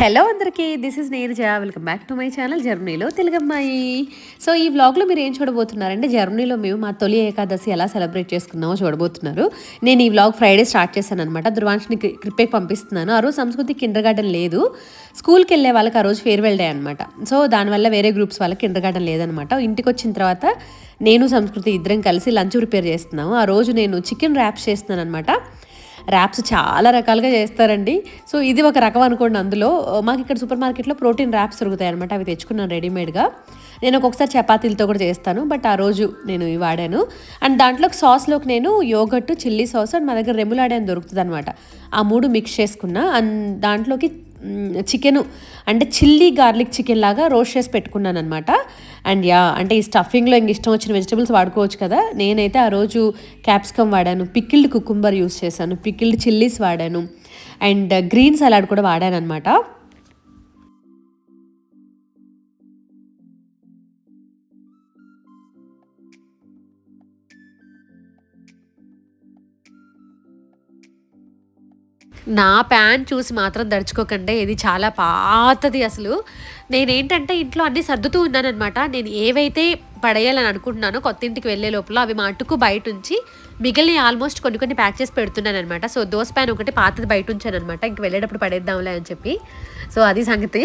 Hello అందరికీ, this is Neeraja. Welcome back to my channel జర్మనీలో తెలుగమ్మాయి. So ఈ వ్లాగ్లో మీరు ఏం చూడబోతున్నారంటే, జర్మనీలో మేము మా తొలి ఏకాదశి ఎలా సెలబ్రేట్ చేసుకున్నామో చూడబోతున్నారు. నేను ఈ వ్లాగ్ ఫ్రైడే స్టార్ట్ చేశాను అనమాట. ధృవాంష్ని క్రిప్కి పంపిస్తున్నాను. ఆ రోజు సంస్కృతి కిండర్ గార్డెన్ లేదు, స్కూల్కి వెళ్ళే వాళ్ళకి ఆ రోజు ఫేర్వెల్ డే అనమాట. సో దానివల్ల వేరే గ్రూప్స్ వాళ్ళకి కిండర్ గార్డెన్ లేదనమాట. ఇంటికి వచ్చిన తర్వాత నేను సంస్కృతి ఇద్దరం కలిసి లంచ్ ప్రిపేర్ చేస్తున్నాము. ఆ రోజు నేను చికెన్ ర్యాప్స్ చేస్తున్నాను అనమాట. ర్యాప్స్ చాలా రకాలుగా చేస్తారండి. సో ఇది ఒక రకం అనుకోండి. అందులో మాకు ఇక్కడ సూపర్ మార్కెట్లో ప్రోటీన్ ర్యాప్స్ దొరుకుతాయి అనమాట. అవి తెచ్చుకున్నాను రెడీమేడ్గా. నేను ఒక్కొక్కసారి చపాతీలతో కూడా చేస్తాను, బట్ ఆ రోజు నేను ఇవి వాడాను. అండ్ దాంట్లోకి సాస్లోకి నేను యోగర్ట్, చిల్లీ సాస్ అండ్ మా దగ్గర రెములాడే అని దొరుకుతుంది అనమాట. ఆ మూడు మిక్స్ చేసుకున్నా. అండ్ దాంట్లోకి చికెను అంటే చిల్లీ గార్లిక్ చికెన్ లాగా రోస్ట్ చేసి పెట్టుకున్నాను అనమాట. అండ్ అంటే ఈ స్టఫింగ్లో ఇంక ఇష్టం వచ్చిన వెజిటబుల్స్ వాడుకోవచ్చు కదా. నేనైతే ఆ రోజు క్యాప్సికమ్ వాడాను, పికిల్డ్ కుకుంబర్ యూస్ చేశాను, పికిల్డ్ చిల్లీస్ వాడాను, అండ్ గ్రీన్ సలాడ్ కూడా వాడాను అనమాట. నా ప్యాన్ చూసి మాత్రం దడుచుకోకండి, ఇది చాలా పాతది. అసలు నేనేంటంటే ఇంట్లో అన్నీ సర్దుతూ ఉన్నానమాట. నేను ఏవైతే పడేయాలని అనుకుంటున్నానో కొత్త ఇంటికి వెళ్ళే లోపల అవి మటుకు బయట ఉంచి మిగిలిన ఆల్మోస్ట్ కొన్ని ప్యాక్ చేసి పెడుతున్నాను అనమాట. సో దోశ ప్యాన్ ఒకటి పాతది బయట ఉంచాను అనమాట, ఇంక వెళ్ళేటప్పుడు పడేద్దాంలే అని చెప్పి. సో అది సంగతి.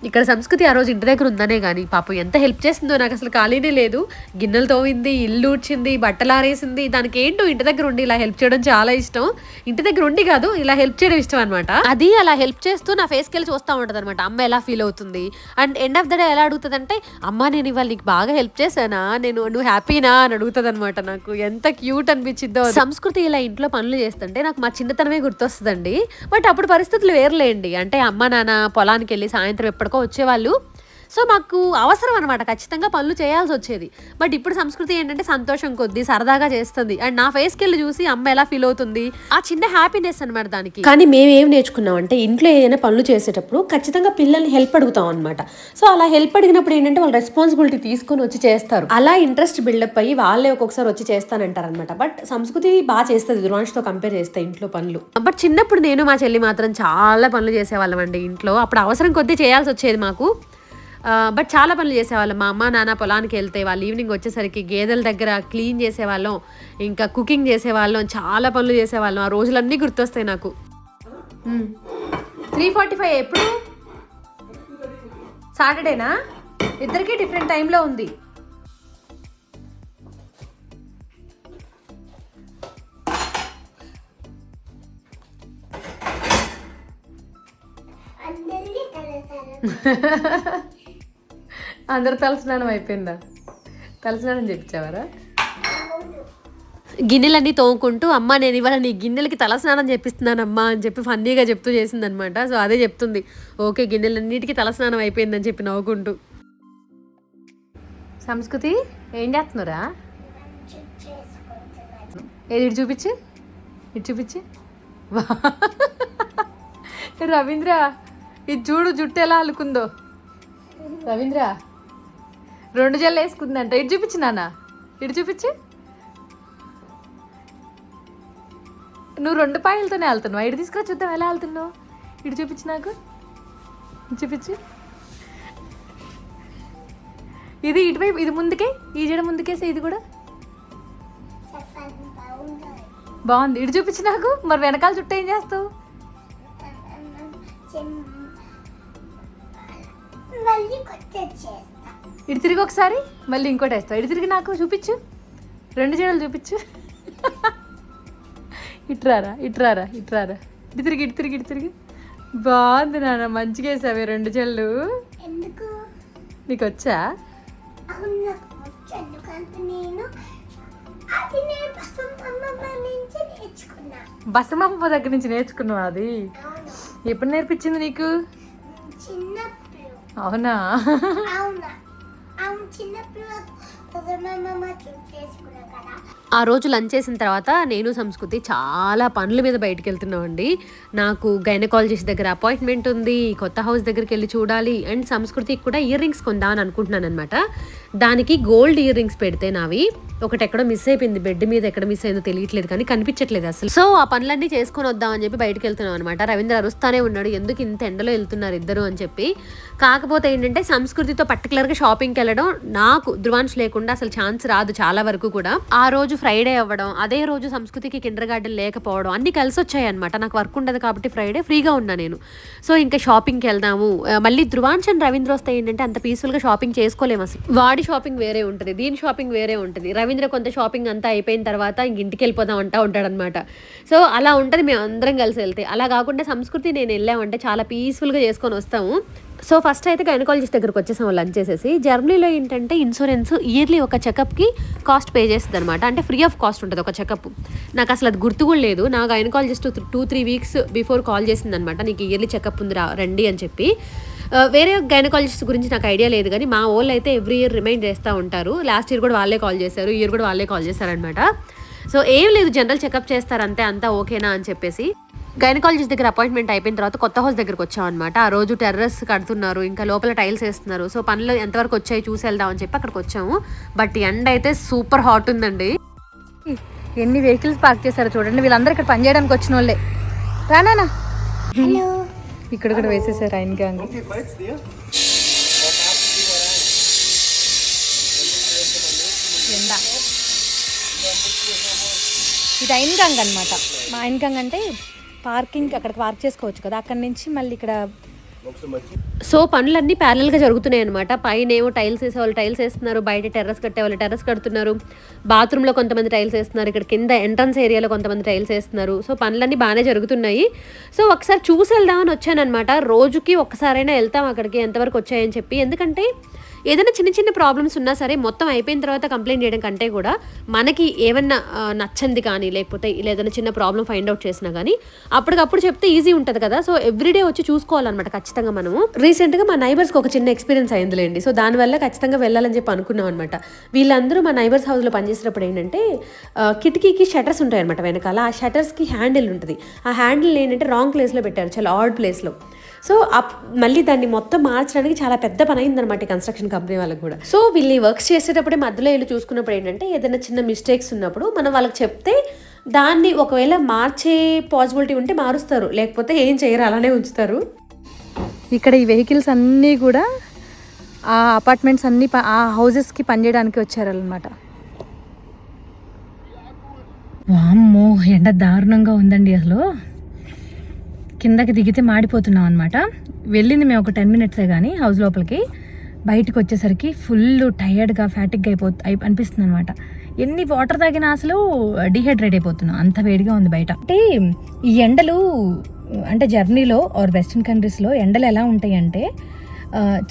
ఇక్కడ సంస్కృతి ఆ రోజు ఇంటి దగ్గర ఉందనే కానీ పాపం ఎంత హెల్ప్ చేసిందో, నాకు అసలు ఖాళీనే లేదు. గిన్నెలు తోవింది, ఇల్లు ఊడ్చింది, బట్టలు ఆరేసింది. దానికి ఏంటో ఇంటి దగ్గర ఉండి ఇలా హెల్ప్ చేయడం చాలా ఇష్టం. ఇంటి దగ్గర ఉండి కాదు, ఇలా హెల్ప్ చేయడం ఇష్టం అనమాట. అది అలా హెల్ప్ చేస్తూ నా ఫేస్కి వెళ్ళి చూస్తూ ఉంటుంది అనమాట, అమ్మ ఎలా ఫీల్ అవుతుంది. And end of the day ఎలా అడుగుతుంది అంటే, అమ్మ నేను ఇవాళ నీకు బాగా హెల్ప్ చేశానా, నువ్వు హ్యాపీనా అని అడుగుతుంది అనమాట. నాకు ఎంత క్యూట్ అనిపించిద్దో. సంస్కృతి ఇలా ఇంట్లో పనులు చేస్తుంటే నాకు మా చిన్నతనమే గుర్తొస్తుందండి. బట్ అప్పుడు పరిస్థితులు వేర్లేండి. అంటే అమ్మ నాన్న పొలానికి వెళ్ళి సాయంత్రం ఎప్పటికో వచ్చేవాళ్ళు. సో మాకు అవసరం అనమాట, ఖచ్చితంగా పనులు చేయాల్సి వచ్చేది. బట్ ఇప్పుడు సంస్కృతి ఏంటంటే సంతోషం కొద్దీ సరదాగా చేస్తుంది. అండ్ నా ఫేస్కి వెళ్ళి చూసి అమ్మ ఎలా ఫీల్ అవుతుంది, ఆ చిన్న హ్యాపీనెస్ అనమాట దానికి. కానీ మేము ఏం నేర్చుకున్నాం అంటే, ఇంట్లో ఏదైనా పనులు చేసేటప్పుడు ఖచ్చితంగా పిల్లల్ని హెల్ప్ అడుగుతాం అనమాట. సో అలా హెల్ప్ అడిగినప్పుడు ఏంటంటే వాళ్ళు రెస్పాన్సిబిలిటీ తీసుకొని వచ్చి చేస్తారు. అలా ఇంట్రెస్ట్ బిల్డప్ అయ్యి వాళ్ళే ఒక్కొక్కసారి వచ్చి చేస్తానంటారు అనమాట. బట్ సంస్కృతి బాగా చేస్తుంది ధృవాంష్తో కంపేర్ చేస్తే ఇంట్లో పనులు. బట్ చిన్నప్పుడు నేను మా చెల్లి మాత్రం చాలా పనులు చేసేవాళ్ళం అండి ఇంట్లో. అప్పుడు అవసరం కొద్దీ చేయాల్సి వచ్చేది మాకు. బట్ చాలా పనులు చేసేవాళ్ళం. మా అమ్మ నాన్న పొలానికి వెళ్తే వాళ్ళు ఈవినింగ్ వచ్చేసరికి గేదెల దగ్గర క్లీన్ చేసేవాళ్ళం, ఇంకా కుకింగ్ చేసేవాళ్ళం, చాలా పనులు చేసేవాళ్ళం. ఆ రోజులన్నీ గుర్తొస్తాయి నాకు. 3:45 ఎప్పుడు? సాటర్డేనా? ఇద్దరికి డిఫరెంట్ టైంలో ఉంది. అందరు తలస్నానం అయిపోయిందా? తలస్నానం చెప్పించావారా? గిన్నెలన్నీ తోముకుంటూ, అమ్మ నేను ఇవాళ నీ గిన్నెలకి తలస్నానం చెప్పిస్తున్నానమ్మా అని చెప్పి ఫన్నీగా చెప్తూ చేసిందనమాట. సో అదే చెప్తుంది, ఓకే గిన్నెలన్నిటికీ తలస్నానం అయిపోయిందని చెప్పి నవ్వుకుంటూ. సంస్కృతి ఏం చేస్తున్నారా? ఏది ఇటు చూపించి, ఇటు చూపించి. రవీంద్ర ఇది చూడు, జుట్టు ఎలా అల్లుకుందో. రవీంద్ర 2 జల్లు వేసుకుందంట. ఇటు చూపించి నాన్న, ఇటు చూపించి. నువ్వు 2 పాయలతోనే వెళ్తున్నావు. ఇటు తీసుకురా చూద్దాం ఎలా వెళ్తున్నావు. ఇటు చూపించి, నాకు చూపించి. ఇది ఇటువైపు, ఇది ముందుకే, ఈ జడ ముందుకేసే. ఇది కూడా బాగుంది. ఇటు చూపించి నాకు. మరి వెనకాల చుట్టూ ఏం చేస్తావు? ఇటు తిరిగి ఒకసారి, మళ్ళీ ఇంకోటి వేస్తావు. ఇటు తిరిగి నాకు చూపించు, 2 జడలు చూపించు. ఇట్రారా, ఇట్రారా, ఇట్రారా. ఇటు తిరిగి, ఇటు తిరిగి, ఇటు తిరిగి. బాగుంది నాన్న, మంచిగా వేసావే 2 జడలు. నీకు వచ్చా? బసమమ్మ దగ్గర నుంచి నేర్చుకున్నావా? అది ఎప్పుడు నేర్పించింది నీకు? అవునా? ఆ రోజు లంచ్ చేసిన తర్వాత నేను సంస్కృతి చాలా పనుల మీద బయటకు వెళ్తున్నామండి. నాకు గైనకాలజిస్ట్ దగ్గర అపాయింట్మెంట్ ఉంది, కొత్త హౌస్ దగ్గరికి వెళ్ళి చూడాలి. అండ్ సంస్కృతికి కూడా ఇయర్ రింగ్స్ కొందామని అనుకుంటున్నాను అనమాట. దానికి గోల్డ్ ఇయర్ రింగ్స్ పెడితే నావి ఒకటి ఎక్కడో మిస్ అయిపోయింది, బెడ్ మీద ఎక్కడ మిస్ అయిందో తెలియట్లేదు కానీ కనిపించట్లేదు అసలు. సో ఆ పనులన్నీ చేసుకొని వద్దామని చెప్పి బయటకు వెళ్తున్నాం అనమాట. రవీంద్ర అరుస్తానే ఉన్నాడు, ఎందుకు ఇంత ఎండలో వెళ్తున్నారు ఇద్దరు అని చెప్పి. కాకపోతే ఏంటంటే సంస్కృతితో పర్టికులర్గా షాపింగ్కి వెళ్ళడం నాకు ధృవాంశ్ లేకుండా అసలు ఛాన్స్ రాదు చాలా వరకు కూడా. ఆ రోజు ఫ్రైడే అవ్వడం, అదే రోజు సంస్కృతికి కిండర్ గార్డెన్ లేకపోవడం అన్ని కలిసి వచ్చాయి అనమాట. నాకు వర్క్ ఉండదు కాబట్టి ఫ్రైడే ఫ్రీగా ఉన్నా నేను. సో ఇంకా షాపింగ్కి వెళ్దాము, మళ్ళీ ధృవాంశ్ అండ్ రవీంద్ర వస్తే ఏంటంటే అంత పీస్ఫుల్గా షాపింగ్ చేసుకోలేము అసలు. వాడి షాపింగ్ వేరే ఉంటుంది, దీని షాపింగ్ వేరే ఉంటుంది. రవీంద్ర కొంత షాపింగ్ అంతా అయిపోయిన తర్వాత ఇంటికి వెళ్ళిపోదాం అంటా ఉంటాడనమాట. సో అలా ఉంటుంది మేము అందరం కలిసి వెళ్తే. అలా కాకుండా సంస్కృతి నేను వెళ్ళామంటే చాలా పీస్ఫుల్గా చేసుకొని వస్తాము. సో ఫస్ట్ అయితే గైనకాలజిస్ట్ దగ్గరకు వచ్చేసాము లంచ్ చేసేసి. జర్మనీలో ఏంటంటే ఇన్సూరెన్స్ ఇయర్లీ ఒక చెకప్కి కాస్ట్ పే చేస్తుంది అనమాట, అంటే ఫ్రీ ఆఫ్ కాస్ట్ ఉంటుంది ఒక చెకప్. నాకు అసలు అది గుర్తు కూడా లేదు. నా గైనకాలజిస్ట్ 2-3 వీక్స్ బిఫోర్ కాల్ చేసిందనమాట, నీకు ఇయర్లీ చెకప్ ఉంది రండి అని చెప్పి. వేరే గైనకాలజిస్ట్ గురించి నాకు ఐడియా లేదు కానీ మా వాళ్ళు అయితే ఎవ్రీ ఇయర్ రిమైండ్ చేస్తూ ఉంటారు. లాస్ట్ ఇయర్ కూడా వాళ్ళే కాల్ చేశారు, ఇయర్ కూడా వాళ్ళే కాల్ చేశారనమాట. సో ఏం లేదు, జనరల్ చెకప్ చేస్తారు అంతే, అంతా ఓకేనా అని చెప్పేసి. గైనకాలజిస్ట్ దగ్గర అపాయింట్మెంట్ అయిపోయిన తర్వాత కొత్త హౌస్ దగ్గరకు వచ్చాం అనమాట. ఆ రోజు టెర్రస్ కడుతున్నారు, ఇంకా లోపల టైల్స్ వేస్తున్నారు. సో పనులు ఎంతవరకు వచ్చాయి చూసి వెళ్దామని చెప్పి అక్కడికి వచ్చాము. బట్ ఎండ అయితే సూపర్ హాట్ ఉందండి. ఎన్ని వెహికల్స్ పార్క్ చేశారో చూడండి. వీళ్ళందరూ ఇక్కడ పని చేయడానికి వచ్చిన వాళ్ళే. రానా ఇక్కడ కూడా వేసేసారు ఆయన గ్యాంగ్. ఇది అయిన గంగ అనమాట. మా అయిన గంగ అంటే పార్కింగ్, అక్కడ పార్క్ చేసుకోవచ్చు కదా, అక్కడ నుంచి మళ్ళీ ఇక్కడ. సో పనులన్నీ ప్యారల్గా జరుగుతున్నాయి అనమాట. పైన ఏమో టైల్స్ వేసే వాళ్ళు టైల్స్ వేస్తున్నారు, బయట టెర్రస్ కట్టే వాళ్ళు టెర్రస్ కడుతున్నారు, బాత్రూంలో కొంతమంది టైల్స్ వేస్తున్నారు, ఇక్కడ కింద ఎంట్రన్స్ ఏరియాలో కొంతమంది టైల్స్ వేస్తున్నారు. సో పనులన్నీ బాగానే జరుగుతున్నాయి. సో ఒకసారి చూసి వెళ్దామని వచ్చానమాట. రోజుకి ఒక్కసారైనా వెళ్తాం అక్కడికి ఎంతవరకు వచ్చాయని చెప్పి. ఎందుకంటే ఏదైనా చిన్న చిన్న ప్రాబ్లమ్స్ ఉన్నా సరే మొత్తం అయిపోయిన తర్వాత కంప్లైంట్ చేయడం కంటే కూడా మనకి ఏమన్నా నచ్చంది కానీ లేకపోతే ఏదైనా చిన్న ప్రాబ్లం ఫైండ్ అవుట్ చేసినా కానీ అప్పటికప్పుడు చెప్తే ఈజీ ఉంటుంది కదా. సో ఎవ్రీడే వచ్చి చూసుకోవాలన్నమాట ఖచ్చితంగా మనము. రీసెంట్గా మా నైబర్స్కి ఒక చిన్న ఎక్స్పీరియన్స్ అయిందిలేండి. సో దానివల్ల ఖచ్చితంగా వెళ్ళాలని చెప్పి అనుకున్నాం అనమాట. వీళ్ళందరూ మా నైబర్స్ హౌస్లో పనిచేసేటప్పుడు ఏంటంటే కిటికీకి షటర్స్ ఉంటాయి అనమాట వెనకాల. ఆ షటర్స్కి హ్యాండిల్ ఉంటుంది. ఆ హ్యాండిల్ ఏంటంటే రాంగ్ ప్లేస్లో పెట్టారు, చాలా ఆడ్ ప్లేస్లో. సో మళ్ళీ దాన్ని మొత్తం మార్చడానికి చాలా పెద్ద పని అయిందనమాట కన్స్ట్రక్షన్ కంపెనీ వాళ్ళకి కూడా. సో వీళ్ళు వర్క్స్ చేసేటప్పుడే మధ్యలో వీళ్ళు చూసుకున్నప్పుడు ఏంటంటే ఏదైనా చిన్న మిస్టేక్స్ ఉన్నప్పుడు మనం వాళ్ళకి చెప్తే దాన్ని ఒకవేళ మార్చే పాసిబిలిటీ ఉంటే మారుస్తారు, లేకపోతే ఏం చేయరు, అలానే ఉంచుతారు. ఇక్కడ ఈ వెహికల్స్ అన్నీ కూడా ఆ అపార్ట్మెంట్స్ అన్నీ ఆ హౌజెస్కి పనిచేయడానికి వచ్చారనమాట. వామ్మో ఎండ దారుణంగా ఉందండి. అసలు కిందకి దిగితే మాడిపోతున్నాం అనమాట. వెళ్ళింది మేము ఒక 10 minutes కానీ హౌస్ లోపలికి. బయటకు వచ్చేసరికి ఫుల్ టైర్డ్గా ఫ్యాటిక్గా అనిపిస్తుంది అనమాట. ఎన్ని వాటర్ తాగినా అసలు డిహైడ్రేట్ అయిపోతున్నాం, అంత వేడిగా ఉంది బయట. అంటే ఈ ఎండలు అంటే జర్నీలో ఆర్ వెస్ట్రన్ కంట్రీస్లో ఎండలు ఎలా ఉంటాయి అంటే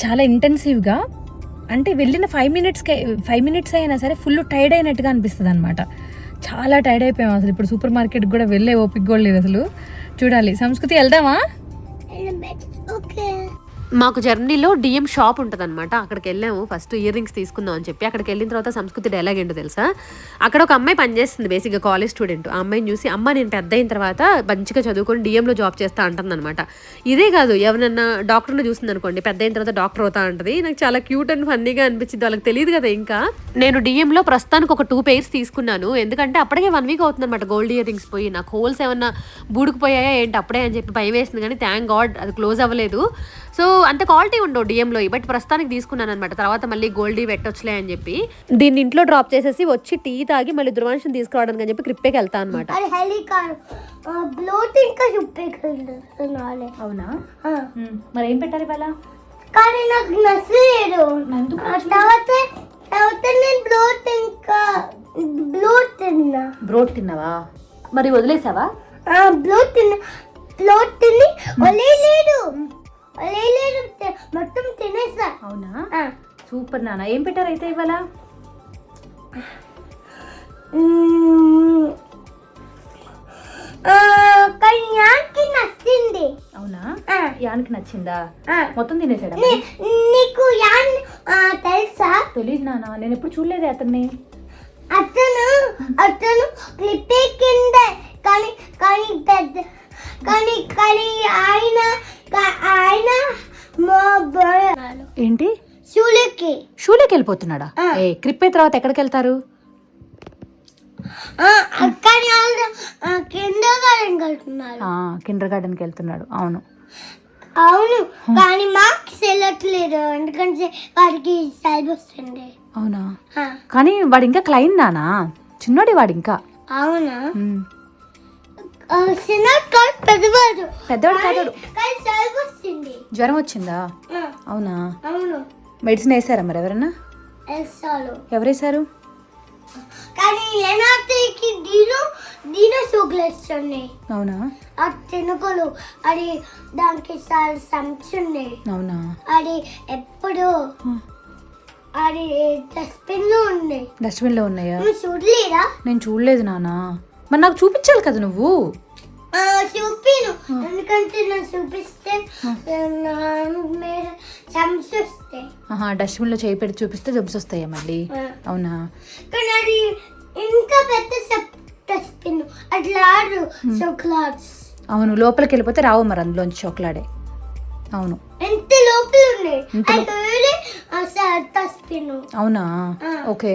చాలా ఇంటెన్సివ్గా, అంటే వెళ్ళిన 5 minutes అయినా సరే ఫుల్ టైర్డ్ అయినట్టుగా అనిపిస్తుంది అనమాట. చాలా టైర్డ్ అయిపోయాం అసలు. ఇప్పుడు సూపర్ మార్కెట్కి కూడా వెళ్ళే ఓపిక కూడా లేదు అసలు. చూడాలి. సంస్కృతి వెళ్దామా? మాకు జర్నీలో డిఎం షాప్ ఉంటుంది అనమాట. అక్కడికి వెళ్ళాము. ఫస్ట్ ఇయర్ రింగ్స్ తీసుకుందాం అని చెప్పి అక్కడికి వెళ్ళిన తర్వాత సంస్కృతి డైలాగ్ ఏంటో తెలుసా, అక్కడ ఒక అమ్మాయి పనిచేస్తుంది బేసిక్గా కాలేజ్ స్టూడెంట్. ఆ అమ్మాయిని చూసి అమ్మ నేను పెద్ద అయిన తర్వాత మంచిగా చదువుకొని డిఎంలో జాబ్ చేస్తా అంటుంది అనమాట. ఇదే కాదు ఎవరన్నా డాక్టర్ని చూస్తుంది అనుకోండి, పెద్ద అయిన తర్వాత డాక్టర్ అవుతా ఉంటుంది. నాకు చాలా క్యూట్ అండ్ ఫన్నీగా అనిపించింది. వాళ్ళకి తెలియదు కదా. ఇంకా నేను డిఎంలో ప్రస్తుతానికి ఒక 2 pairs తీసుకున్నాను, ఎందుకంటే అప్పటికే 1 week అవుతుంది అనమాట గోల్డ్ ఇయర్ రింగ్స్ పోయి. నాకు హోల్స్ ఏమన్నా బూడుకుపోయాయా ఏంటి అప్పుడే అని చెప్పి భయం వేసింది, కానీ థ్యాంక్ గాడ్ అది క్లోజ్ అవ్వలేదు. సో అంత క్వాలిటీ ఉండవు డిఎంలో, బట్ ప్రస్తుతానికి తీసుకున్నాను అనమాట. తర్వాత మళ్ళీ గోల్డీ పెట్టొచ్చులే అని చెప్పి దీన్ని ఇంట్లో డ్రాప్ చేసేసి వచ్చి టీ తాగి మళ్ళీ ధృవాంశం తీసుకురావడానికి అని చెప్పి క్రిప్పేకి వెళ్తా అనమాట. అవునా? మరి ఏం పెట్టారు ఇవాళ? కానీ నాకు నచ్చలేదు. బ్రోడ్ తిన్నావా? మరి వదిలేసావా? బ్లోట్ తిని వదిలేదు మొత్తం తినేసా. అవునా? సూపర్ నాన్న. ఏం పెట్టారు అయితే ఇవాళ? యాన్కి నచ్చింది. అవునా? యాన్కి నచ్చిందా? మొత్తం తినేసాడా? నీకు యాన్ తెలుసా? తెలీదు నాన్న, నేను ఎప్పుడు చూడలేదే అతన్ని. అతను క్లిప్పే కింద కానీ కానీ పెద్ద కానీ కానీ ఆయన ఆయన ఏంటి షూలకి షూలోకి వెళ్ళిపోతున్నాడా? ఏ క్రిప్ అయిన తర్వాత ఎక్కడికి వెళ్తారు? అక్కడి కిండర్ గార్డెన్ వెళ్తున్నారు. కిండర్ గార్డెన్కి వెళ్తున్నాడు. అవును అవును, కానీ మార్క్స్ వెళ్ళట్లేదు ఎందుకంటే వాడికి సైబ్ వస్తుంది. అవునా? కానీ వాడు ఇంకా క్లైన్ నానా, చిన్నోడి వాడు ఇంకా. అవునా? చిన్నోడు కాదు, పెద్దవాడు. పెద్దవాడు కాదు, కానీ సైబ్ వస్తుంది. జ్వరం వచ్చిందా? అవునా? అవును, మెడిసిన్ వేసారా మరి ఎవరన్నా? వేస్తాడు. ఎవరేసారు? కానీ ఏనాటికి దీని చాక్లెట్స్ ఉన్నాయి. అవునా? ఆ తినకలు అది దానికి సంచున్నాయి. అవునా? అది ఎప్పుడు అది డస్ట్బిన్ లో ఉన్నాయి. డస్ట్బిన్ లో ఉన్నాయా? నువ్వు చూడలేదా? నేను చూడలేదు నానా. మరి నాకు చూపించాలి కదా నువ్వు. చూపిను, ఎందుకంటే నేను చూపిస్తే మీరు జమ్స్ వస్తాయి. డస్ట్బిన్ లో చేయి పెట్టి చూపిస్తే జబ్స్ వస్తాయా మళ్ళీ? అవునా? కానీ అది ఇంకా పెద్ద డస్ట్బిన్, అట్లా ఆడు చాక్లెట్స్. అవును, లోపలికి వెళ్ళిపోతే రావు మరి అందులోంచి చాక్లెటే. అవును, ఎంత లోపల ఉన్నాయి డస్ట్బిన్. అవునా? ఓకే,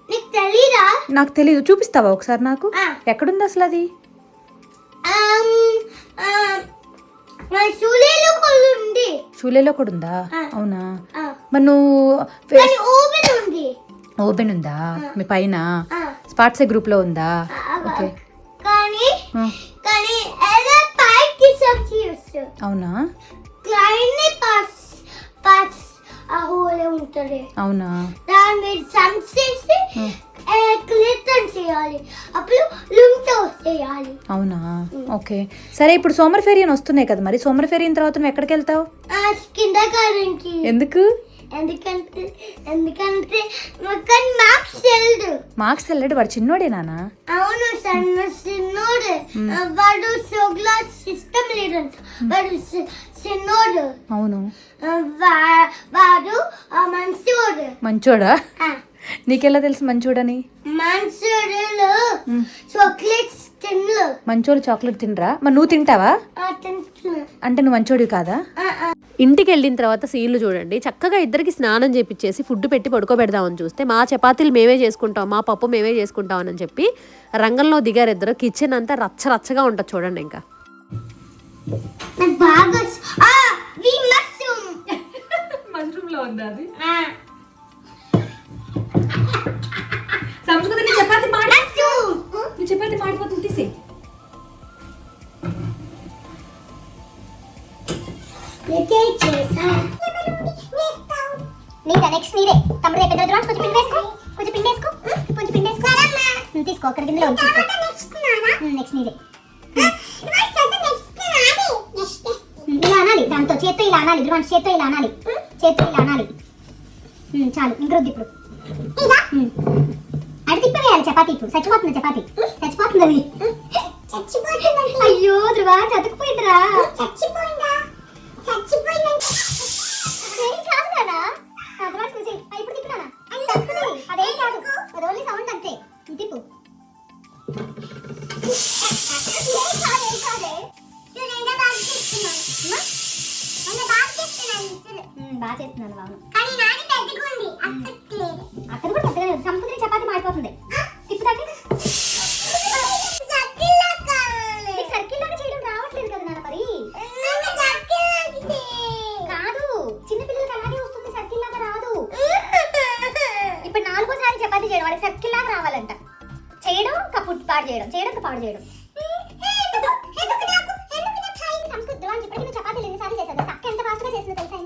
నీకు తెలీదా? నాకు తెలీదు, చూపిస్తావా ఒకసారి నాకు? ఎక్కడుంది అసలు అది? షూలేలో కూడా ఉందా? అవునా? మరి నువ్వు ఓపెన్ ఉందా మీ పైన? స్పాట్స్ గ్రూప్ లో ఉందా? ఓకే. అవునా? అవునా? అవునా? ఓకే, సరే. ఇప్పుడు సోమర్ ఫెరీ అని వస్తున్నాయి కదా, మరి సోమర్ ఫెరీ తర్వాత నువ్వు ఎక్కడికి వెళ్తావు? ఎందుకు? ఎందుకంటే మార్క్స్ వెళ్ళాడు. వాడు చిన్నోడే నానా? అవును, చిన్నోడు. వాడు సోగ్లాస్ సిస్టమ్ లేదంట, వాడు చిన్నోడు. అవును, వాడు మంచోడు. మంచోడా? నీకెలా తెలుసు మంచోడని? మంచోడు చాక్లెట్స్ తిన్ను. మంచోడు చాక్లెట్ తినరా? మరి నువ్వు తింటావా? అంటే నువ్వు మంచోడివి కాదా? ఇంటికి వెళ్ళిన తర్వాత సీన్లు చూడండి. చక్కగా ఇద్దరికి స్నానం చేపించేసి ఫుడ్ పెట్టి పడుకోబెడదామని చూస్తే మా చపాతీలు మేమే చేసుకుంటాం, మా పప్పు మేమే చేసుకుంటాం అని చెప్పి రంగంలో దిగారు ఇద్దరు. కిచెన్ అంతా రచ్చరచ్చగా ఉంటుంది చూడండి. ఇంకా సంస్కృతి చపాతి మాడిపోతుంది, తీసే. నెక్స్ట్ నీరే తమ్ముడు పెద్ద కొంచెం పిండి వేసుకో, కొంచెం పిండి వేసుకో, కొంచెం పిండి వేసుకో. తీసుకో అక్కడ కింద నెక్స్ట్ నీరే. ఇలా అనాలి, దాంతో చేత్తో ఇలా అనాలి. ధ్రువం చేత్తో ఇలా అనాలి, చేత్తో ఇలా అనాలి. చాలు, ఇంకొద్ది. ఇప్పుడు అడి తిప్పి వేయాలి చపాతీ. ఇప్పుడు చచ్చిపోతుంది చపాతీ, చచ్చిపోతుంది అది. అయ్యో ధ్రువ, చతుకుపోయిందిరా. చచ్చిపోయిందా? కాదు కదా, ఇప్పుడు తిప్పినా అదేం కాదు, అది ఓన్లీ సౌండ్ అంతే. తిప్పు. బాగా చేస్తున్నాను. బాగున్నాను. అక్కడ కూడా పెద్దగా సముద్రం చపాతి మాడిపోతుంది. తిప్పు తగ్గి. సర్కిల్ లాగా చేయడం రావట్లేదు కదా నాన్న. మరి కాదు, చిన్నపిల్లలకి అలాగే వస్తుంది, సర్కిల్ లాగా రాదు. ఇప్పుడు 4వ చపాతి చేయడం, వాడికి సర్కిల్ లాగా రావాలంట. చేయడం కప్పు పాడు చేయడం, చేయడం పాడు చేయడం. సంస్కృతం ఇప్పటికీ చపాతీలు ఎన్నిసార్లు చేశాను. అక్క ఎంత ఫాస్ట్గా చేసిందో తెలుసా?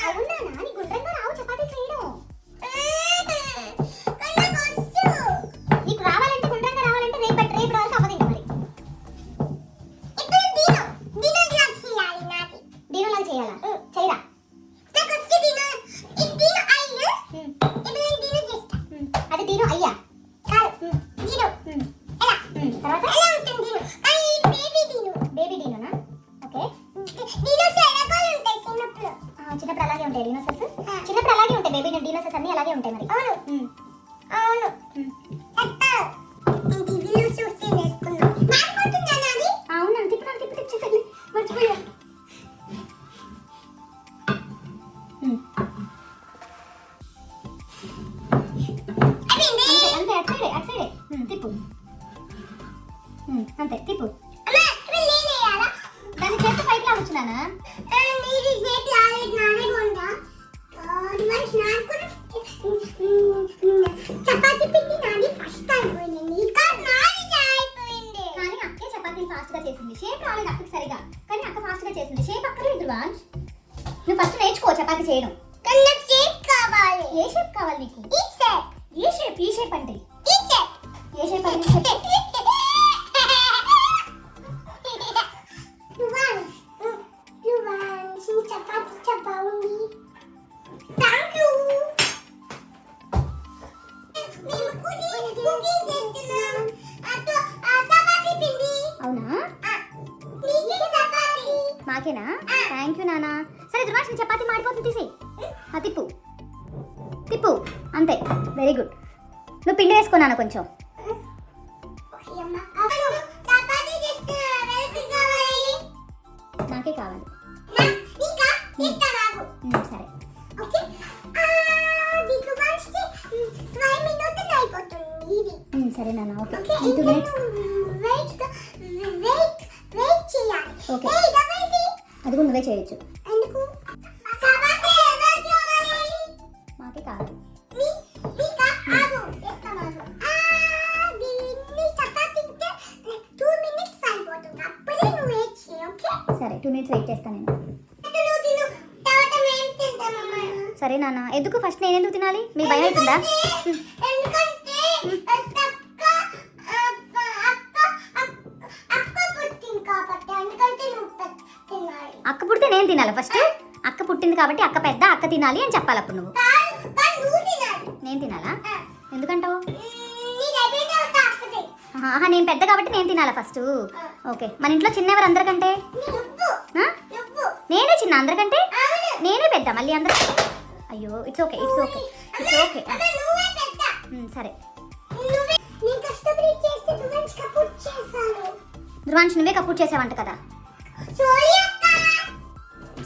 అవునా? నీ గుండ్రంగా రావు చపాతీ చేయడం. నీకు రావాలంటే, గుండ్రంగా రావాలంటే రేపు వరకు అవ్వదు. ఇంకా మరి దీనిలాగా చేయాలా? చేయరా? అది దీని అయ్యా తర్వాత బేబీ దీనునా? ఓకే. చిన్నప్పుడు అలాగే ఉంటాయి డీనోసర్స్. చిన్నప్పుడు అలాగే ఉంటాయి బేబీ డీనోసర్స్, అన్ని అలాగే ఉంటాయి. మరి అవును. అవును, తిప్పు తిప్పు తిప్పు చెప్పండి, మర్చిపోయా. నాన్న నీది షేప్ రాలేదు నానే కొంటా రివర్స్ నాకు కూడా చపాతీ పిండి నాది ఫస్ట్ అయిపోయింది నీకా నాది అయిపోయింది కానీ అక్కే చపాతీ ఫాస్ట్ గా చేసింది షేప్ రాలేదు అక్కకి సరిగా కానీ అక్క ఫాస్ట్ గా చేసింది షేప్ అక్కర్లేదు ధ్రువాంష్ నువ్వు ఫస్ట్ నేర్చుకో చపాతీ చేయడం కానీ నాకు షేప్ కావాలి ఏ షేప్ కావాలి నీకు ఈ షేప్ ఈ షేప్ అంటే ఈ షేప్ ఏ షేప్ అంటే చెప్పు మాకేనా థ్యాంక్ యూ నాన్న సరే దుర్వాష్ చపాతీ మాడిపోతుంది తీసి తిప్పు తిప్పు అంతే వెరీ గుడ్ నువ్వు పిండి వేసుకున్నాను కొంచెం నాకే కావాలి సరే సరే నాన్న ఓకే 2 మినిట్స్ ఓకే అది కూడా నువ్వే చేయొచ్చు మాకే కావాలి సరే 2 మినిట్స్ వెయిట్ చేస్తాను నేను సరే నాన్న ఎందుకు ఫస్ట్ నేను ఎందుకు తినాలి మీకు భయం అవుతుందా అక్క పుడితే నేను తినాలి ఫస్ట్ అక్క పుట్టింది కాబట్టి అక్క పెద్ద అక్క తినాలి అని చెప్పాలి అప్పుడు నువ్వు నేను తినాలా ఎందుకంటావు నేను పెద్ద కాబట్టి నేను తినాలా ఫస్ట్ ఓకే మన ఇంట్లో చిన్నవారు అందరికంటే నేనే చిన్న అందరికంటే నేనే పెద్ద మళ్ళీ అందరు అయ్యో it's okay it's okay it's okay సరే ధ్రువాంశ్ నువ్వే కపూర్ చేసావంట కదా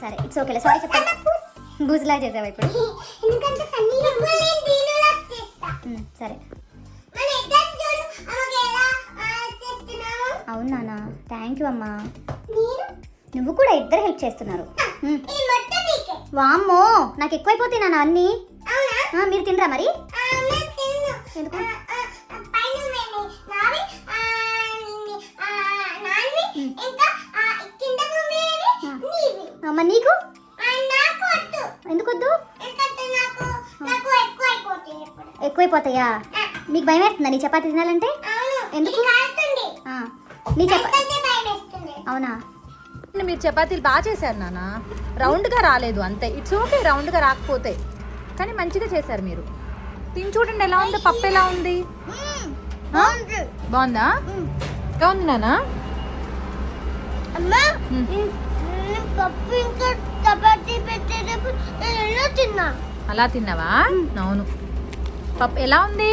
సరే ఇట్స్ ఓకే సారీ చెప్పండి బూజులా చేసావా ఇప్పుడు సరే అవును నాన్న థ్యాంక్ యూ అమ్మా నువ్వు కూడా ఇద్దరు హెల్ప్ చేస్తున్నారు వామ్మో నాకు ఎక్కువైపోతాయి నాన్న అన్నీ మీరు తినరా మరి ఎందుకు అమ్మ నీకు ఎందుకొద్దు ఎక్కువైపోతాయా మీకు భయం వేస్తుందా నీ చపాతీ తినాలంటే ఎందుకు నీ చపాతీ అవునా మీరు చపాతీలు బాగా చేశారు నాన్న రౌండ్గా రాలేదు అంతే ఇట్స్ ఓకే రౌండ్గా రాకపోతే కానీ మంచిగా చేశారు మీరు తిని చూడండి ఎలా ఉంది పప్పు ఎలా ఉంది బాగుందా ఎలా ఉంది నాన్న పప్పు ఇంకా చపాతీ పెట్టేటప్పుడు నేను తిన్నా అలా తిన్నావా అవును పప్పు ఎలా ఉంది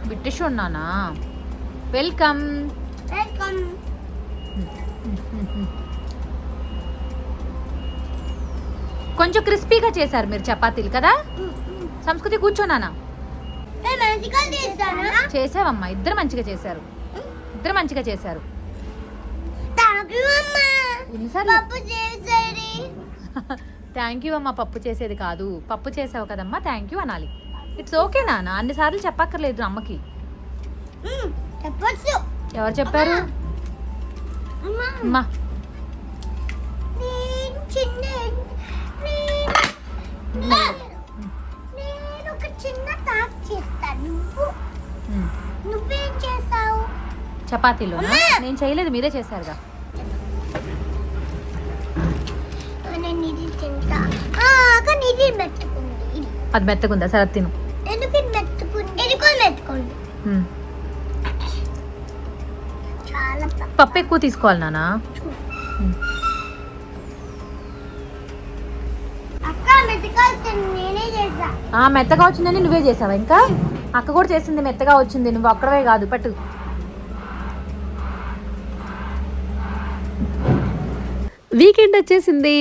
బ్రిటిష్ ఉన్నానా వెల్కమ్ కొంచెం క్రిస్పీగా చేశారు మీరు చపాతీలు కదా సంస్కృతి కూర్చోనానా చేసావమ్మా ఇద్దరు మంచిగా చేశారు ఇద్దరు మంచిగా చేశారు థ్యాంక్ యూ అమ్మా పప్పు చేసేది కాదు పప్పు చేసావు కదమ్మా థ్యాంక్ యూ అనాలి ఇట్స్ ఓకే నాన్న అన్నిసార్లు చెప్పక్కర్లేదు అమ్మకి ఎవరు చెప్పారు అమ్మా నువ్వేం చేసావు చపాతీలో నేను చేయలేదు మీరే చేశారుగా అది మెత్తకుందా సరే తిను పప్పు ఎక్కువ తీసుకోవాలి నాన్న మెత్తగా వచ్చిందని నువ్వే చేసావా ఇంకా అక్క కూడా చేసింది మెత్తగా వచ్చింది నువ్వు ఒక్కడవే కాదు పట్టు వీకెండ్ వచ్చేసింది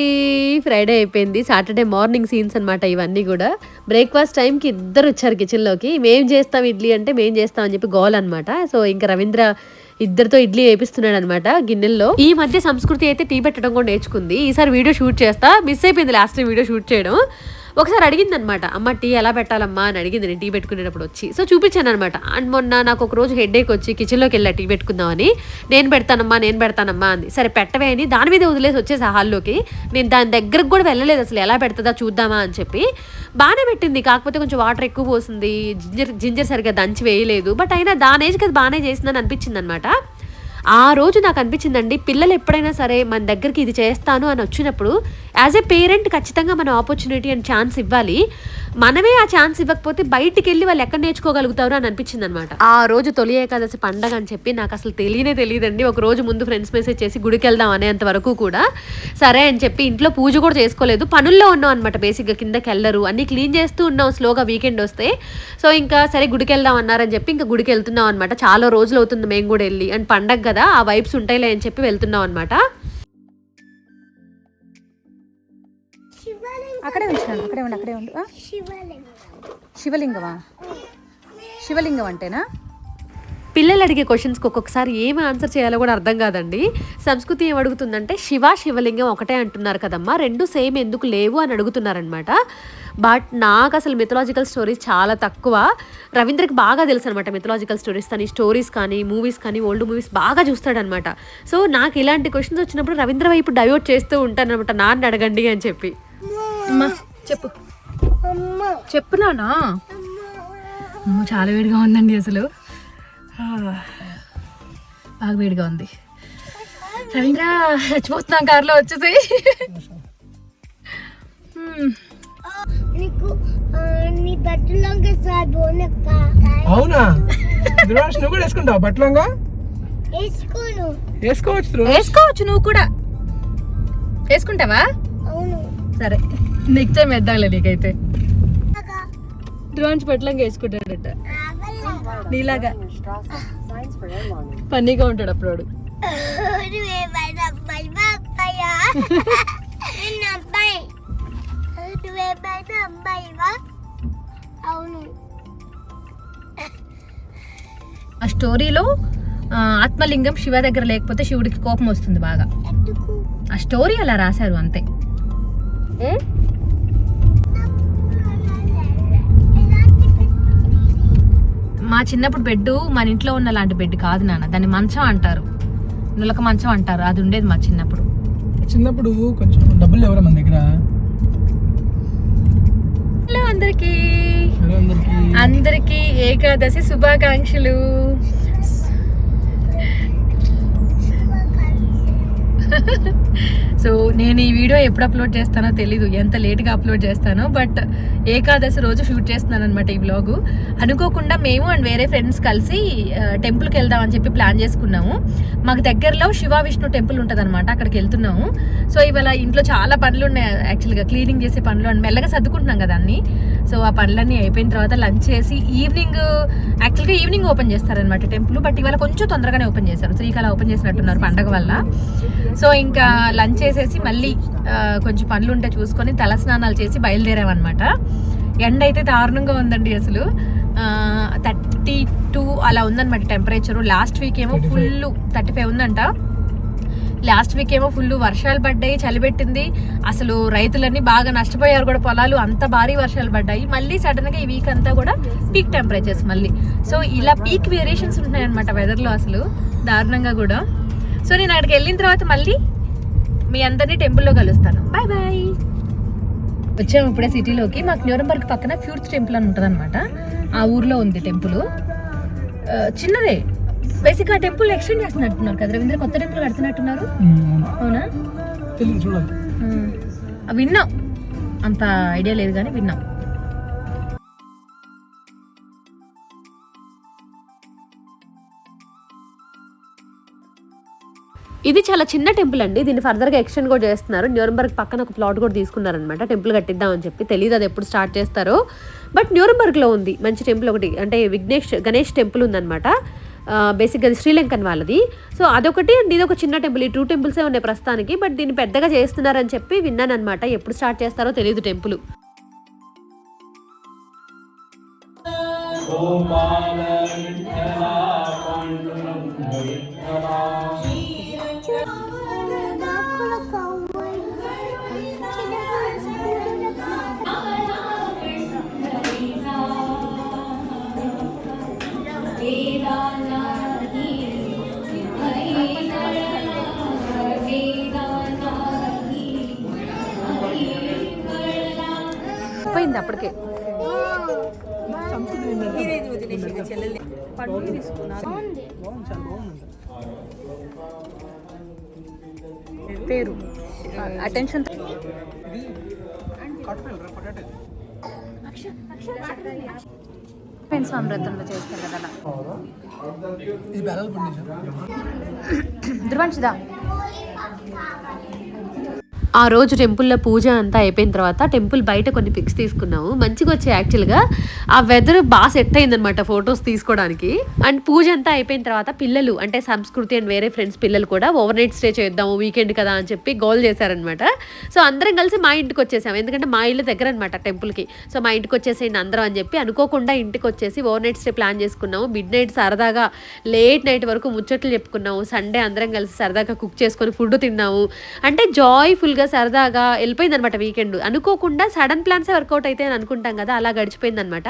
ఫ్రైడే అయిపోయింది సాటర్డే మార్నింగ్ సీన్స్ అనమాట ఇవన్నీ కూడా బ్రేక్ఫాస్ట్ టైంకి ఇద్దరు వచ్చారు కిచెన్లోకి మేము చేస్తాం ఇడ్లీ అంటే మేము చేస్తాం అని చెప్పి గోల్ అనమాట సో ఇంకా రవీంద్ర ఇద్దరితో ఇడ్లీ వేపిస్తున్నాడు అనమాట గిన్నెల్లో. ఈ మధ్య సంస్కృతి అయితే టీ పెట్టడం కూడా నేర్చుకుంది. ఈసారి వీడియో షూట్ చేస్తా, మిస్ అయిపోయింది లాస్ట్ టైం వీడియో షూట్ చేయడం. ఒకసారి అడిగింది అనమాట, అమ్మ టీ ఎలా పెట్టాలమ్మా అని అడిగింది నేను టీ పెట్టుకునేటప్పుడు వచ్చి. సో చూపించాను అనమాట. అండ్ మొన్న నాకు ఒక రోజు హెడేక్ వచ్చి కిచెన్లోకి వెళ్ళా టీ పెట్టుకుందామని. నేను పెడతానమ్మా అంది. సరే పెట్టవే అని దాని మీద వదిలేసి వచ్చేసి హాల్లోకి. నేను దాని దగ్గరకు కూడా వెళ్ళలేదు అసలు, ఎలా పెడుతుందా చూద్దామా అని చెప్పి. బాగానే పెట్టింది, కాకపోతే కొంచెం వాటర్ ఎక్కువ పోసింది, జింజర్ సరిగ్గా దంచి వేయలేదు. బట్ అయినా దాని ఏజ్కి అది బాగానే చేసిందని అనిపించింది అనమాట. ఆ రోజు నాకు అనిపించిందండి, పిల్లలు ఎప్పుడైనా సరే మన దగ్గరికి ఇది చేస్తాను అని వచ్చినప్పుడు యాజ్ ఏ పేరెంట్ ఖచ్చితంగా మనం ఆపర్చునిటీ అండ్ ఛాన్స్ ఇవ్వాలి. మనమే ఆ ఛాన్స్ ఇవ్వకపోతే బయటికి వెళ్ళి వాళ్ళు ఎక్కడ నేర్చుకోగలుగుతారు అని అనిపించింది అనమాట. ఆ రోజు తొలి ఏకాదశి పండగ అని చెప్పి నాకు అసలు తెలియదండి. ఒక రోజు ముందు ఫ్రెండ్స్ మెసేజ్ చేసి గుడికి వెళ్దాం అనేంత వరకు కూడా సరే అని చెప్పి ఇంట్లో పూజ కూడా చేసుకోలేదు. పనుల్లో ఉన్నాం అనమాట. బేసిక్గా కిందకి వెళ్ళరు, అన్నీ క్లీన్ చేస్తూ ఉన్నాం స్లోగా వీకెండ్ వస్తే. సో ఇంకా సరే గుడికి వెళ్దాం అన్నారని చెప్పి ఇంకా గుడికి వెళ్తున్నాం అనమాట. చాలా రోజులు అవుతుంది మేము కూడా వెళ్ళి, అండ్ పండగ కదా ఆ వైబ్స్ ఉంటాయిలే అని చెప్పి వెళ్తున్నాం అనమాట. అక్కడే ఉంచాను, అక్కడే ఉండు. శివలింగమా? శివలింగం అంటేనా? పిల్లలు అడిగే క్వశ్చన్స్కి ఒక్కొక్కసారి ఏమి ఆన్సర్ చేయాలో కూడా అర్థం కాదండి. సంస్కృతి ఏం అడుగుతుందంటే శివలింగం ఒకటే అంటున్నారు కదమ్మా, రెండు సేమ్ ఎందుకు లేవు అని అడుగుతున్నారనమాట. బట్ నాకు అసలు మిథలాజికల్ స్టోరీస్ చాలా తక్కువ. రవీంద్రకి బాగా తెలుసు అనమాట మిథలాజికల్ స్టోరీస్, కానీ స్టోరీస్ కానీ మూవీస్ కానీ ఓల్డ్ మూవీస్ బాగా చూస్తాడనమాట. సో నాకు ఇలాంటి క్వశ్చన్స్ వచ్చినప్పుడు రవీంద్ర వైపు డైవర్ట్ చేస్తూ ఉంటాను అనమాట, నాన్న అడగండి అని చెప్పి. చెప్పు నానా. చాలా వేడిగా ఉందండి అసలు, బాగా వేడిగా ఉంది. రవీంద్ర చచ్చిపోతున్నాం కార్లో వచ్చేసి. అవునా? నువ్వు కూడా వేసుకుంటావు బట్టలంగా? వేసుకోవచ్చు, నువ్వు కూడా వేసుకుంటావా? సరే నెక్స్ట్ టైం వేద్దాంలే నీకైతే. డ్రోన్స్ పట్లంగా వేసుకుంటాడట నీలాగా, ఫన్నీగా ఉంటాడు అప్పుడు. ఆ స్టోరీలో ఆత్మలింగం శివ దగ్గర లేకపోతే శివుడికి కోపం వస్తుంది బాగా. ఆ స్టోరీ అలా రాశారు అంతే. మా చిన్నప్పుడు బెడ్ మన ఇంట్లో ఉన్న లాంటి బెడ్ కాదు నాన్న, దాన్ని మంచం అంటారు, నులక మంచం అంటారు. అది ఉండేది మా చిన్నప్పుడు. కొంచెం డబ్బులు ఎవరు మన దగ్గర. హలో అందరికి ఏకాదశి శుభాకాంక్షలు. సో నేను ఈ వీడియో ఎప్పుడు అప్లోడ్ చేస్తానో తెలీదు, ఎంత లేట్గా అప్లోడ్ చేస్తానో. బట్ ఏకాదశి రోజు షూట్ చేస్తున్నాను అనమాట ఈ వ్లాగు. అనుకోకుండా మేము అండ్ వేరే ఫ్రెండ్స్ కలిసి టెంపుల్కి వెళ్దామని చెప్పి ప్లాన్ చేసుకున్నాము. మాకు దగ్గరలో శివ విష్ణు టెంపుల్ ఉంటుంది అనమాట, అక్కడికి వెళ్తున్నాము. సో ఇవాళ ఇంట్లో చాలా పనులు ఉన్నాయి యాక్చువల్గా, క్లీనింగ్ చేసే పనులు అండ్ మెల్లగా సర్దుకుంటున్నాం కదా అన్ని. సో ఆ పనులన్నీ అయిపోయిన తర్వాత లంచ్ చేసి యాక్చువల్గా ఈవినింగ్ ఓపెన్ చేస్తారనమాట టెంపుల్. బట్ ఇవాళ కొంచెం తొందరగానే ఓపెన్ చేశారు, 3 కల్లా ఓపెన్ చేసినట్టున్నారు పండగ వల్ల. సో ఇంకా లంచ్ చేసేసి మళ్ళీ కొంచెం పనులు ఉంటే చూసుకొని తల స్నానాలు చేసి బయలుదేరామన్నమాట. ఎండ అయితే దారుణంగా ఉందండి అసలు, 32 అలా ఉందన్నమాట టెంపరేచరు. లాస్ట్ వీక్ ఏమో ఫుల్ 35 ఉందంట. లాస్ట్ వీక్ ఏమో ఫుల్ వర్షాలు పడ్డాయి, చలి పెట్టింది. అసలు రైతులన్నీ బాగా నష్టపోయారు కూడా, పొలాలు అంత భారీ వర్షాలు పడ్డాయి. మళ్ళీ సడన్గా ఈ వీక్ అంతా కూడా పీక్ టెంపరేచర్స్ మళ్ళీ. సో ఇలా పీక్ వేరియేషన్స్ ఉంటున్నాయన్నమాట వెదర్లో అసలు దారుణంగా కూడా. సో నేను అక్కడికి వెళ్ళిన తర్వాత మళ్ళీ మీ అందరినీ టెంపుల్లో కలుస్తాను. Bye bye. వచ్చాము ఇప్పుడే సిటీలోకి. మాకు న్యూరంబర్గ్ పక్కన ఫ్యూర్త్ టెంపుల్ అని ఉంటుంది అనమాట, ఆ ఊర్లో ఉంది టెంపుల్. చిన్నదే బేసిక్. ఆ టెంపుల్ ఎక్స్టెండ్ చేస్తున్నట్టున్నారు కదా రవీంద్ర, కొత్త టెంపుల్ కడుతున్నట్టున్నారు. అవునా? విన్నాం, అంత ఐడియా లేదు కానీ విన్నాం. ఇది చాలా చిన్న టెంపుల్ అండి, దీన్ని ఫర్దర్గా ఎక్స్టెండ్ కూడా చేస్తున్నారు. న్యూరంబర్గ్ పక్కన ఒక ప్లాట్ కూడా తీసుకున్నారనమాట టెంపుల్ కట్టిద్దామని చెప్పి. తెలియదు అది ఎప్పుడు స్టార్ట్ చేస్తారో. బట్ న్యూరంబర్గ్లో ఉంది మంచి టెంపుల్ ఒకటి, అంటే గణేష్ టెంపుల్ ఉందన్నమాట. బేసిక్గా అది శ్రీలంకన్ వాళ్ళది. సో అదొకటి అండ్ ఇదొక చిన్న టెంపుల్, ఈ 2 టెంపుల్సే ఉన్నాయి ప్రస్తుతానికి. బట్ దీన్ని పెద్దగా చేస్తున్నారని చెప్పి విన్నాను అనమాట. ఎప్పుడు స్టార్ట్ చేస్తారో తెలియదు టెంపుల్. గోపాల అయిపోయింది అప్పటికే. పేరు అటెన్షన్ అమృతంలో చేస్తారు కదా అలా. ధ్రువంశిదా ఆ రోజు టెంపుల్లో పూజ అంతా అయిపోయిన తర్వాత టెంపుల్ బయట కొన్ని పిక్స్ తీసుకున్నాము. మంచిగా వచ్చాయి యాక్చువల్గా. ఆ వెదర్ బాగా సెట్ అయిందనమాట ఫొటోస్ తీసుకోవడానికి. అండ్ పూజ అంతా అయిపోయిన తర్వాత పిల్లలు అంటే సంస్కృతి అండ్ వేరే ఫ్రెండ్స్ పిల్లలు కూడా ఓవర్ నైట్ స్టే చేద్దాము వీకెండ్ కదా అని చెప్పి గోల్ చేశారనమాట. సో అందరం కలిసి మా ఇంటికి వచ్చేసాము. ఎందుకంటే మా ఇల్లు దగ్గర అనమాట టెంపుల్కి. సో మా ఇంటికి వచ్చేసేయండి అందరం అని చెప్పి అనుకోకుండా ఇంటికి వచ్చేసి ఓవర్ నైట్ స్టే ప్లాన్ చేసుకున్నాము. మిడ్ నైట్ సరదాగా లేట్ నైట్ వరకు ముచ్చట్లు చెప్పుకున్నాము. సండే అందరం కలిసి సరదాగా కుక్ చేసుకొని ఫుడ్ తిన్నాము. అంటే జాయ్ఫుల్గా సరదాగా వెళ్ళిపోయింది అనమాట వీకెండ్. అనుకోకుండా సడన్ ప్లాన్సే వర్కౌట్ అయితే అని అనుకుంటాం కదా, అలా గడిచిపోయింది అనమాట.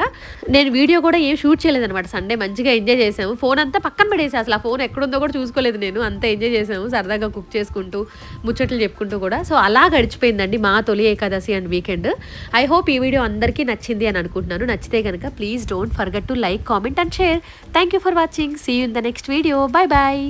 నేను వీడియో కూడా ఏం షూట్ చేయలేదన్నమాట. సండే మంచిగా ఎంజాయ్ చేసాము. ఫోన్ అంతా పక్కన పడేసి అసలు ఆ ఫోన్ ఎక్కడుందో కూడా చూసుకోలేదు నేను. అంతా ఎంజాయ్ చేసాము సరదాగా కుక్ చేసుకుంటూ ముచ్చట్లు చెప్పుకుంటూ కూడా. సో అలా గడిచిపోయిందండి మా తొలి Ekadashi and weekend. I hope ఈ వీడియో అందరికీ నచ్చింది అని అనుకుంటున్నాను. నచ్చితే కనుక please don't forget to like, comment and share. Thank you for watching. See you in the next video. Bye bye.